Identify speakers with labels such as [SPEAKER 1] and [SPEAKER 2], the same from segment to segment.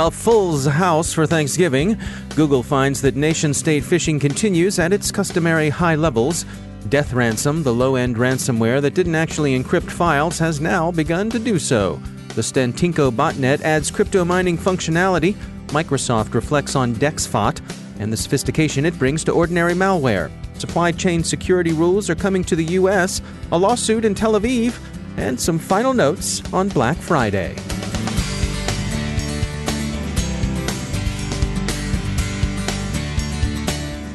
[SPEAKER 1] A Fullz House for Thanksgiving. Google finds that nation-state phishing continues at its customary high levels. DeathRansom, the low-end ransomware that didn't actually encrypt files, has now begun to do so. The Stantinko botnet adds cryptomining functionality. Microsoft reflects on Dexphot and the sophistication it brings to ordinary malware. Supply chain security rules are coming to the U.S., a lawsuit in Tel Aviv, and some final notes on Black Friday.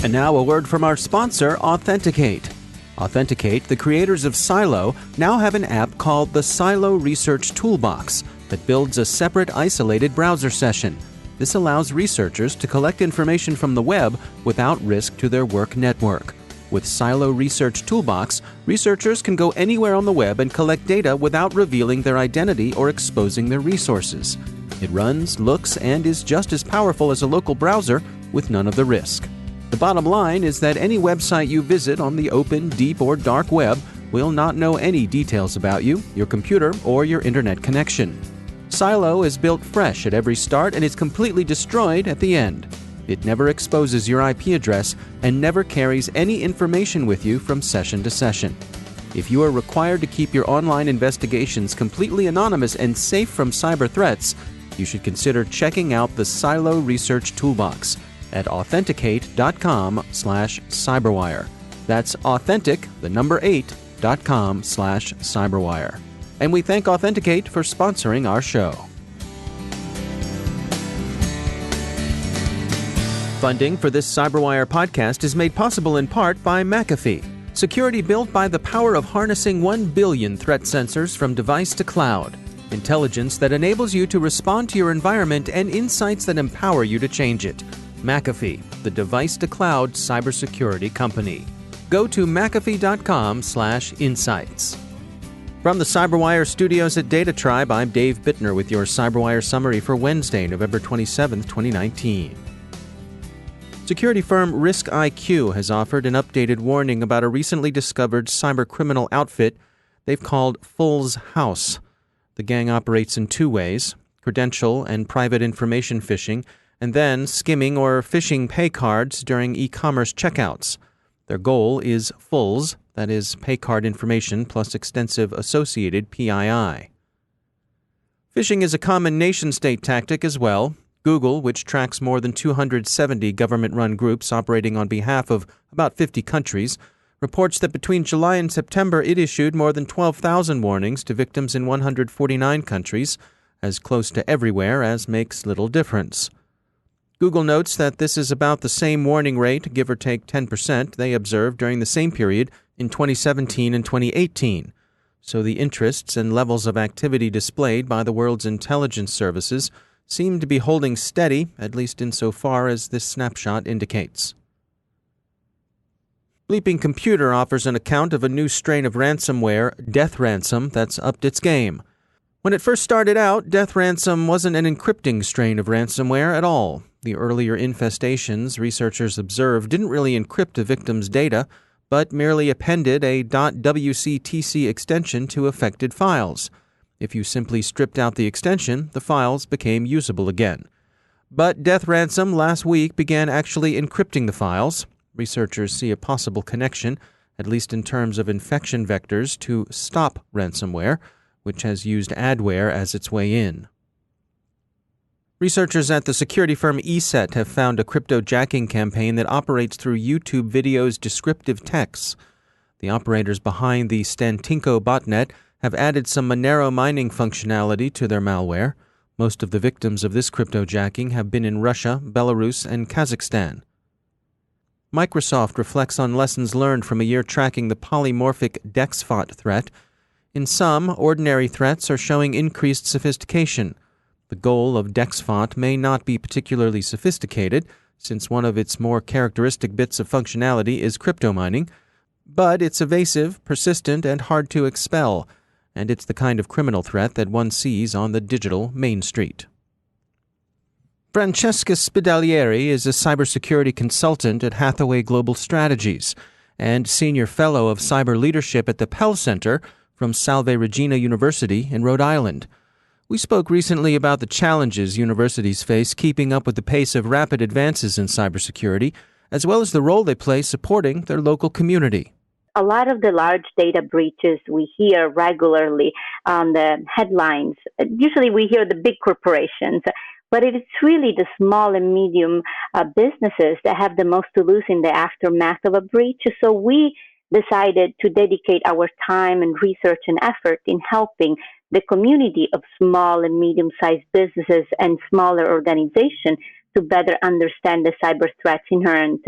[SPEAKER 1] And now a word from our sponsor, Authenticate. Authenticate, the creators of Silo, now have an app called the Silo Research Toolbox that builds a separate, isolated browser session. This allows researchers to collect information from the web without risk to their work network. With Silo Research Toolbox, researchers can go anywhere on the web and collect data without revealing their identity or exposing their resources. It runs, looks, and is just as powerful as a local browser with none of the risk. The bottom line is that any website you visit on the open, deep, or dark web will not know any details about you, your computer, or your internet connection. Silo is built fresh at every start and is completely destroyed at the end. It never exposes your IP address and never carries any information with you from session to session. If you are required to keep your online investigations completely anonymous and safe from cyber threats, you should consider checking out the Silo Research Toolbox at authenticate.com/cyberwire. That's authentic, the number 8.com/cyberwire. And we thank Authenticate for sponsoring our show. Funding for this CyberWire podcast is made possible in part by McAfee, security built by the power of harnessing 1 billion threat sensors from device to cloud, intelligence that enables you to respond to your environment, and insights that empower you to change it. McAfee, the device-to-cloud cybersecurity company. Go to mcafee.com/insights. From the CyberWire studios at Data Tribe, I'm Dave Bittner with your CyberWire summary for Wednesday, November 27, 2019. Security firm RiskIQ has offered an updated warning about a recently discovered cybercriminal outfit they've called Fullz House. The gang operates in two ways: credential and private information phishing, and then skimming or phishing pay cards during e-commerce checkouts. Their goal is Fullz, that is, pay card information plus extensive associated PII. Phishing is a common nation-state tactic as well. Google, which tracks more than 270 government-run groups operating on behalf of about 50 countries, reports that between July and September it issued more than 12,000 warnings to victims in 149 countries, as close to everywhere as makes little difference. Google notes that this is about the same warning rate, give or take 10%, they observed during the same period in 2017 and 2018. So the interests and levels of activity displayed by the world's intelligence services seem to be holding steady, at least insofar as this snapshot indicates. Bleeping Computer offers an account of a new strain of ransomware, DeathRansom, that's upped its game. When it first started out, DeathRansom wasn't an encrypting strain of ransomware at all. The earlier infestations researchers observed didn't really encrypt a victim's data, but merely appended a .wctc extension to affected files. If you simply stripped out the extension, the files became usable again. But DeathRansom last week began actually encrypting the files. Researchers see a possible connection, at least in terms of infection vectors, to Stop ransomware, which has used adware as its way in. Researchers at the security firm ESET have found a cryptojacking campaign that operates through YouTube videos' descriptive texts. The operators behind the Stantinko botnet have added some Monero mining functionality to their malware. Most of the victims of this cryptojacking have been in Russia, Belarus, and Kazakhstan. Microsoft reflects on lessons learned from a year tracking the polymorphic Dexphot threat. In some, ordinary threats are showing increased sophistication. The goal of Dexphot may not be particularly sophisticated, since one of its more characteristic bits of functionality is cryptomining, but it's evasive, persistent, and hard to expel, and it's the kind of criminal threat that one sees on the digital Main Street. Francesca Spidalieri is a cybersecurity consultant at Hathaway Global Strategies and senior fellow of cyber leadership at the Pell Center from Salve Regina University in Rhode Island. We spoke recently about the challenges universities face keeping up with the pace of rapid advances in cybersecurity, as well as the role they play supporting their local community.
[SPEAKER 2] A lot of the large data breaches we hear regularly on the headlines, usually we hear the big corporations, but it's really the small and medium businesses that have the most to lose in the aftermath of a breach. So we decided to dedicate our time and research and effort in helping the community of small and medium-sized businesses and smaller organizations to better understand the cyber threats inherent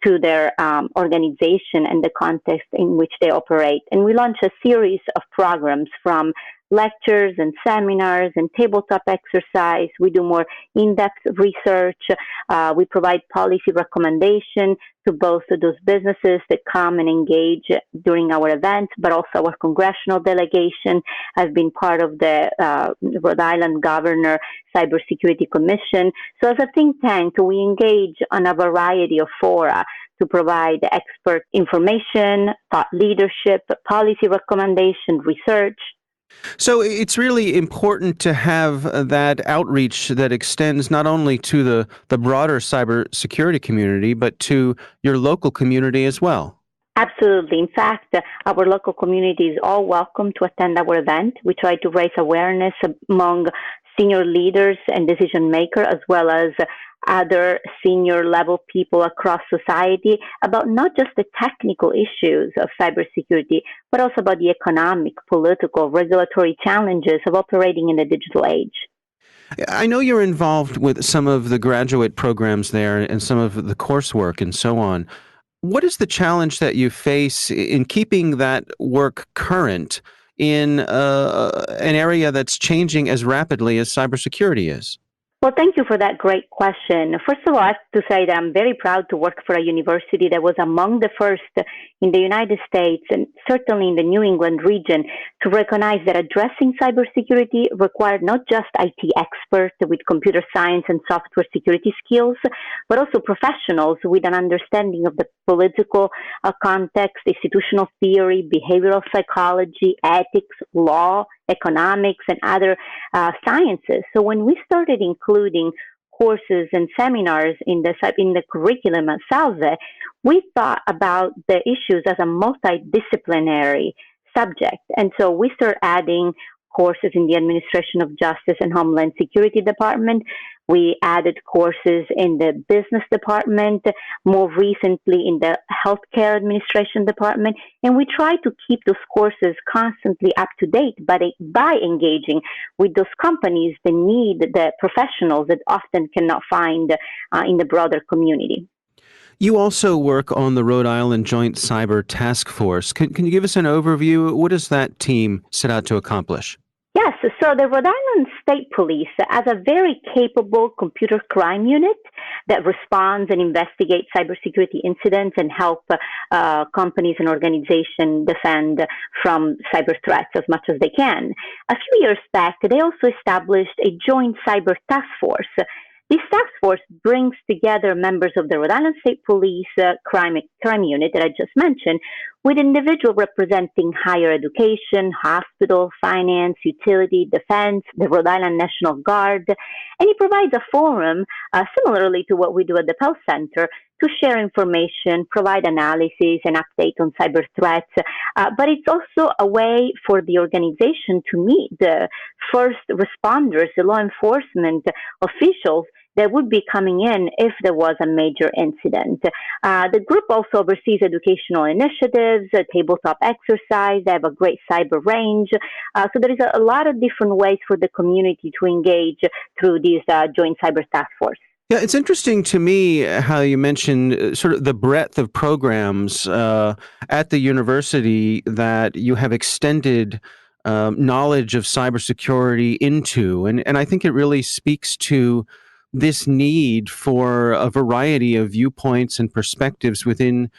[SPEAKER 2] to their organization and the context in which they operate. And we launched a series of programs from lectures and seminars and tabletop exercise. We do more in-depth research. We provide policy recommendation to both of those businesses that come and engage during our events, but also our congressional delegation has been part of the Rhode Island Governor Cybersecurity Commission. So as a think tank, we engage on a variety of fora to provide expert information, thought leadership, policy recommendation, research.
[SPEAKER 1] So it's really important to have that outreach that extends not only to the broader cybersecurity community, but to your local community as well.
[SPEAKER 2] Absolutely. In fact, our local community is all welcome to attend our event. We try to raise awareness among senior leaders and decision makers, as well as other senior level people across society about not just the technical issues of cybersecurity, but also about the economic, political, regulatory challenges of operating in the digital age.
[SPEAKER 1] I know you're involved with some of the graduate programs there and some of the coursework and so on. What is the challenge that you face in keeping that work current in an area that's changing as rapidly as cybersecurity is?
[SPEAKER 2] Well, thank you for that great question. First of all, I have to say that I'm very proud to work for a university that was among the first in the United States and certainly in the New England region to recognize that addressing cybersecurity required not just IT experts with computer science and software security skills, but also professionals with an understanding of the political context, institutional theory, behavioral psychology, ethics, law, economics, and other sciences. So when we started including courses and seminars in the curriculum at Salve, we thought about the issues as a multidisciplinary subject. And so we started adding courses in the Administration of Justice and Homeland Security Department. We added courses in the Business Department, more recently in the Healthcare Administration Department, and we try to keep those courses constantly up to date by engaging with those companies that need the professionals that often cannot find in the broader community.
[SPEAKER 1] You also work on the Rhode Island Joint Cyber Task Force. Can you give us an overview? What does that team set out to accomplish?
[SPEAKER 2] Yes, so the Rhode Island State Police has a very capable computer crime unit that responds and investigates cybersecurity incidents and help companies and organizations defend from cyber threats as much as they can. A few years back, they also established a joint cyber task force. This task force brings together members of the Rhode Island State Police crime unit that I just mentioned with individuals representing higher education, hospital, finance, utility, defense, the Rhode Island National Guard, and it provides a forum similarly to what we do at the Pell Center to share information, provide analysis and update on cyber threats. But it's also a way for the organization to meet the first responders, the law enforcement officials that would be coming in if there was a major incident. The group also oversees educational initiatives, tabletop exercise. They have a great cyber range. So there is a lot of different ways for the community to engage through this joint cyber task force.
[SPEAKER 1] Yeah, it's interesting to me how you mentioned sort of the breadth of programs at the university that you have extended knowledge of cybersecurity into. And I think it really speaks to this need for a variety of viewpoints and perspectives within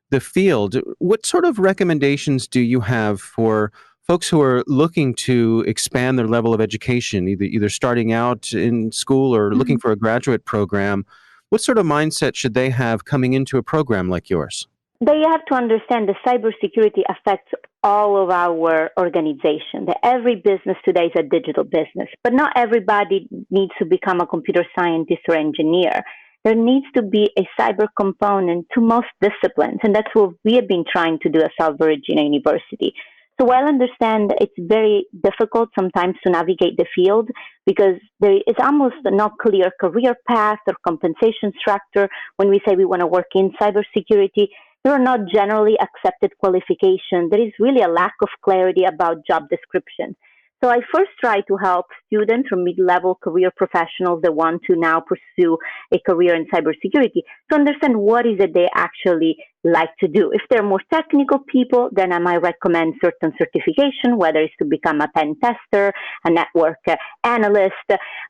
[SPEAKER 1] the field. What sort of recommendations do you have for folks who are looking to expand their level of education, either starting out in school or looking for a graduate program? What sort of mindset should they have coming into a program like yours?
[SPEAKER 2] They have to understand that cybersecurity affects all of our organization, that every business today is a digital business, but not everybody needs to become a computer scientist or engineer. There needs to be a cyber component to most disciplines, and that's what we have been trying to do at Salve Regina University. So while I understand it's very difficult sometimes to navigate the field because there is almost no clear career path or compensation structure when we say we want to work in cybersecurity, there are not generally accepted qualifications. There is really a lack of clarity about job descriptions. So I first try to help students or mid-level career professionals that want to now pursue a career in cybersecurity to understand what is it they actually like to do. If they're more technical people, then I might recommend certain certification, whether it's to become a pen tester, a network analyst.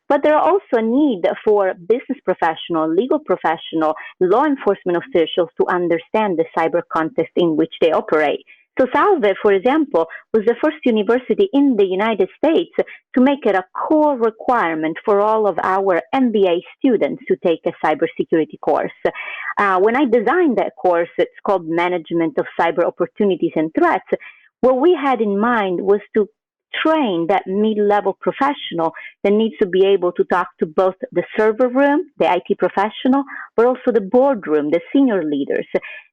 [SPEAKER 2] But there are also a need for business professional, legal professional, law enforcement officials to understand the cyber context in which they operate. So Salve, for example, was the first university in the United States to make it a core requirement for all of our MBA students to take a cybersecurity course. When I designed that course, it's called Management of Cyber Opportunities and Threats. What we had in mind was to train that mid-level professional that needs to be able to talk to both the server room, the IT professional, but also the boardroom, the senior leaders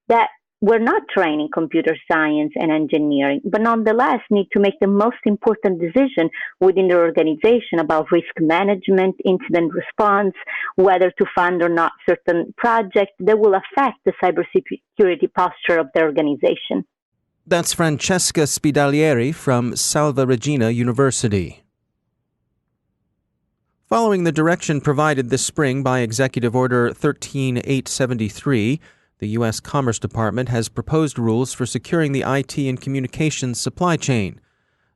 [SPEAKER 2] that we're not training computer science and engineering, but nonetheless need to make the most important decision within their organization about risk management, incident response, whether to fund or not certain projects that will affect the cybersecurity posture of their organization.
[SPEAKER 1] That's Francesca Spidalieri from Salve Regina University. Following the direction provided this spring by Executive Order 13873, the U.S. Commerce Department has proposed rules for securing the IT and communications supply chain.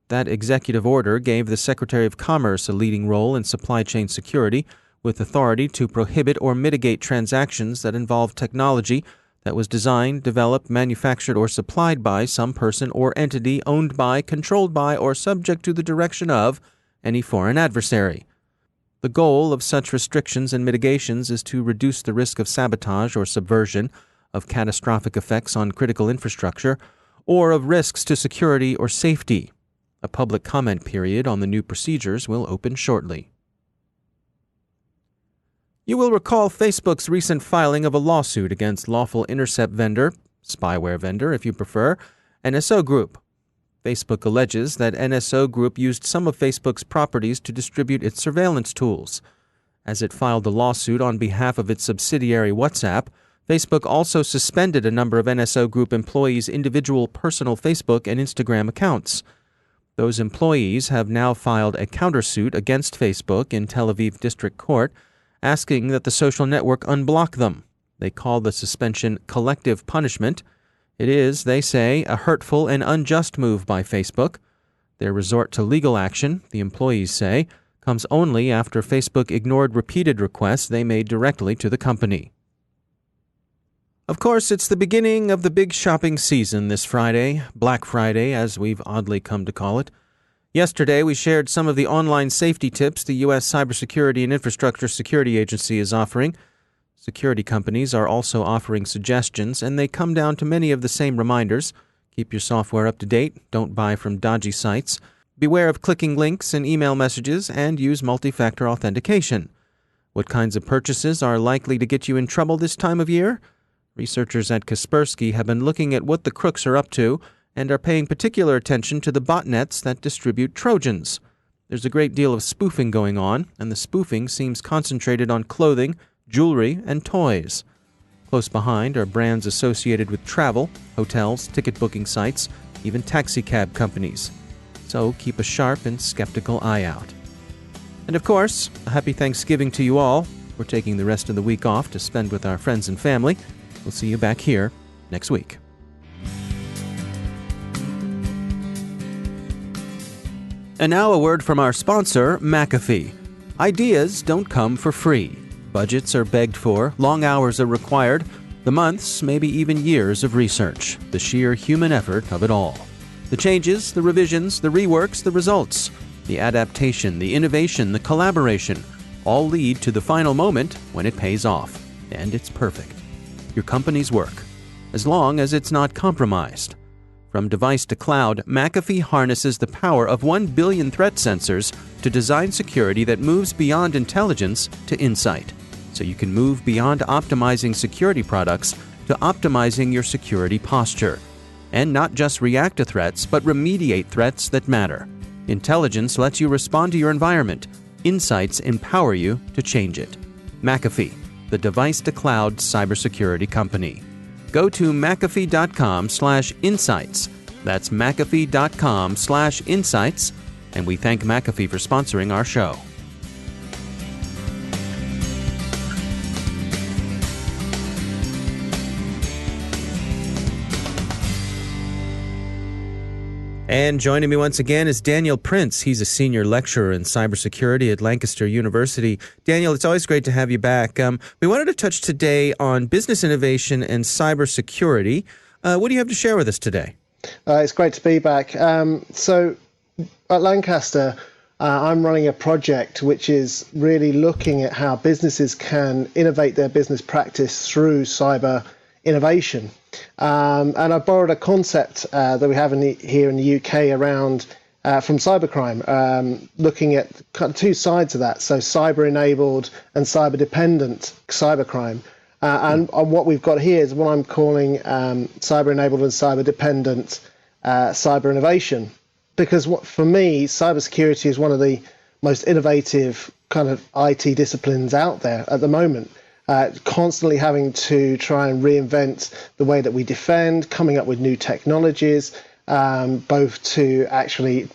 [SPEAKER 1] That executive order gave the Secretary of Commerce a leading role in supply chain security, with authority to prohibit or mitigate transactions that involve technology that was designed, developed, manufactured, or supplied by some person or entity owned by, controlled by, or subject to the direction of any foreign adversary. The goal of such restrictions and mitigations is to reduce the risk of sabotage or subversion, of catastrophic effects on critical infrastructure, or of risks to security or safety. A public comment period on the new procedures will open shortly. You will recall Facebook's recent filing of a lawsuit against lawful intercept vendor, spyware vendor if you prefer, NSO Group. Facebook alleges that NSO Group used some of Facebook's properties to distribute its surveillance tools. As it filed the lawsuit on behalf of its subsidiary WhatsApp, Facebook also suspended a number of NSO Group employees' individual personal Facebook and Instagram accounts. Those employees have now filed a countersuit against Facebook in Tel Aviv District Court, asking that the social network unblock them. They call the suspension collective punishment. It is, they say, a hurtful and unjust move by Facebook. Their resort to legal action, the employees say, comes only after Facebook ignored repeated requests they made directly to the company. Of course, it's the beginning of the big shopping season this Friday, Black Friday, as we've oddly come to call it. Yesterday, we shared some of the online safety tips the U.S. Cybersecurity and Infrastructure Security Agency is offering. Security companies are also offering suggestions, and they come down to many of the same reminders. Keep your software up to date, don't buy from dodgy sites, beware of clicking links and email messages, and use multi-factor authentication. What kinds of purchases are likely to get you in trouble this time of year? Researchers at Kaspersky have been looking at what the crooks are up to and are paying particular attention to the botnets that distribute Trojans. There's a great deal of spoofing going on, and the spoofing seems concentrated on clothing, jewelry, and toys. Close behind are brands associated with travel, hotels, ticket booking sites, even taxicab companies. So keep a sharp and skeptical eye out. And of course, a happy Thanksgiving to you all. We're taking the rest of the week off to spend with our friends and family. We'll see you back here next week. And now a word from our sponsor, McAfee. Ideas don't come for free. Budgets are begged for, long hours are required, the months, maybe even years of research, the sheer human effort of it all. The changes, the revisions, the reworks, the results, the adaptation, the innovation, the collaboration, all lead to the final moment when it pays off. And it's perfect. Your company's work, as long as it's not compromised. From device to cloud, McAfee harnesses the power of 1 billion threat sensors to design security that moves beyond intelligence to insight. So you can move beyond optimizing security products to optimizing your security posture. And not just react to threats, but remediate threats that matter. Intelligence lets you respond to your environment. Insights empower you to change it. McAfee, the device-to-cloud cybersecurity company. Go to McAfee.com/insights. That's McAfee.com/insights. And we thank McAfee for sponsoring our show. And joining me once again is Daniel Prince. He's a senior lecturer in cybersecurity at Lancaster University. Daniel, it's always great to have you back. We wanted to touch today on business innovation and cybersecurity. What do you have to share with us today?
[SPEAKER 3] It's great to be back. So at Lancaster, I'm running a project which is really looking at how businesses can innovate their business practice through cyber innovation. And I borrowed a concept that we have here in the UK around from cybercrime, looking at kind of two sides of that. So cyber-enabled and cyber-dependent cybercrime. And what we've got here is what I'm calling cyber-enabled and cyber-dependent cyber innovation. Because for me, cybersecurity is one of the most innovative kind of IT disciplines out there at the moment. Constantly having to try and reinvent the way that we defend, coming up with new technologies, both to actually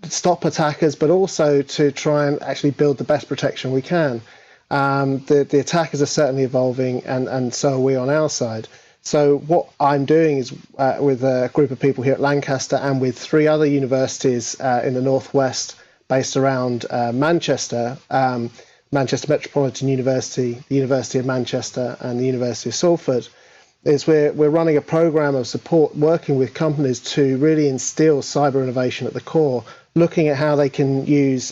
[SPEAKER 3] stop attackers, but also to try and actually build the best protection we can. The attackers are certainly evolving, and so are we on our side. So what I'm doing is with a group of people here at Lancaster and with 3 other universities in the Northwest based around Manchester, Manchester Metropolitan University, the University of Manchester, and the University of Salford, is we're running a program of support working with companies to really instill cyber innovation at the core, looking at how they can use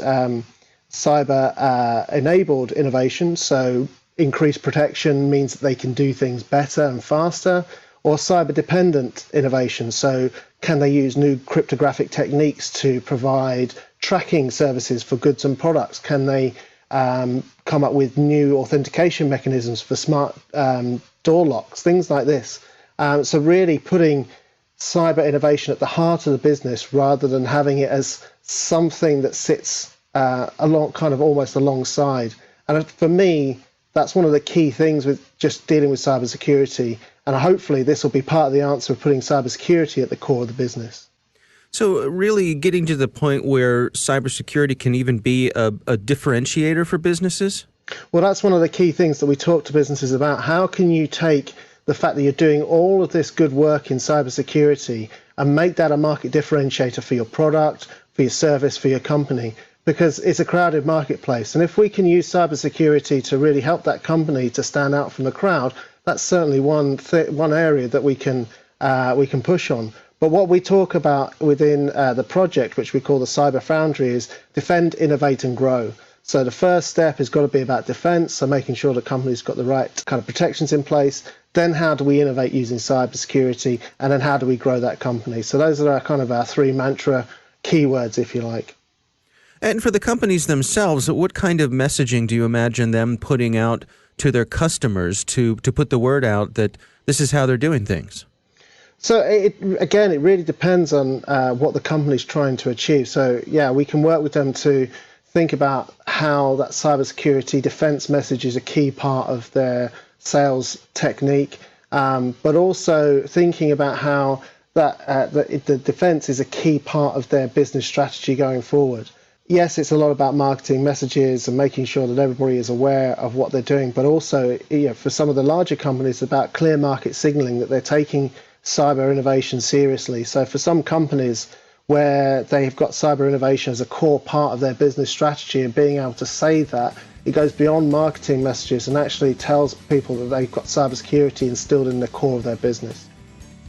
[SPEAKER 3] cyber-enabled innovation, so increased protection means that they can do things better and faster, or cyber-dependent innovation, so can they use new cryptographic techniques to provide tracking services for goods and products? Can they come up with new authentication mechanisms for smart door locks, things like this. So really putting cyber innovation at the heart of the business rather than having it as something that sits almost alongside. And for me, that's one of the key things with just dealing with cybersecurity. And hopefully this will be part of the answer of putting cybersecurity at the core of the business.
[SPEAKER 1] So really getting to the point where cybersecurity can even be a differentiator for businesses?
[SPEAKER 3] Well, that's one of the key things that we talk to businesses about. How can you take the fact that you're doing all of this good work in cybersecurity and make that a market differentiator for your product, for your service, for your company? Because it's a crowded marketplace. And if we can use cybersecurity to really help that company to stand out from the crowd, that's certainly one area that we can push on. But what we talk about within the project, which we call the Cyber Foundry, is defend, innovate, and grow. So the first step has got to be about defense, so making sure the company's got the right kind of protections in place. Then how do we innovate using cybersecurity? And then how do we grow that company? So those are our 3 mantra keywords, if you like.
[SPEAKER 1] And for the companies themselves, what kind of messaging do you imagine them putting out to their customers to put the word out that this is how they're doing things?
[SPEAKER 3] So it really depends on what the company's trying to achieve. So yeah, we can work with them to think about how that cybersecurity defense message is a key part of their sales technique, but also thinking about how the defense is a key part of their business strategy going forward. Yes, it's a lot about marketing messages and making sure that everybody is aware of what they're doing, but also for some of the larger companies, it's about clear market signaling that they're taking cyber innovation seriously. So for some companies where they've got cyber innovation as a core part of their business strategy and being able to say that, it goes beyond marketing messages and actually tells people that they've got cybersecurity instilled in the core of their business.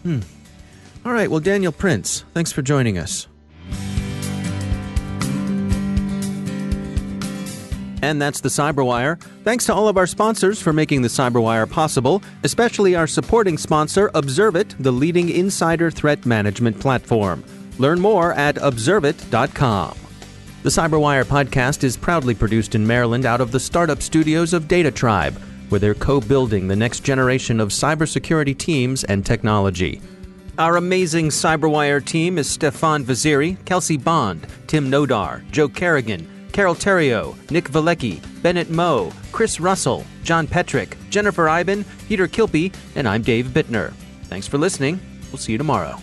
[SPEAKER 1] All right. Well, Daniel Prince, thanks for joining us. And that's the CyberWire. Thanks to all of our sponsors for making the CyberWire possible, especially our supporting sponsor, Observit, the leading insider threat management platform. Learn more at observit.com. The CyberWire podcast is proudly produced in Maryland out of the startup studios of DataTribe, where they're co-building the next generation of cybersecurity teams and technology. Our amazing CyberWire team is Stefan Vaziri, Kelsey Bond, Tim Nodar, Joe Kerrigan, Carol Terrio, Nick Valecki, Bennett Moe, Chris Russell, John Petrick, Jennifer Iben, Peter Kilpie, and I'm Dave Bittner. Thanks for listening. We'll see you tomorrow.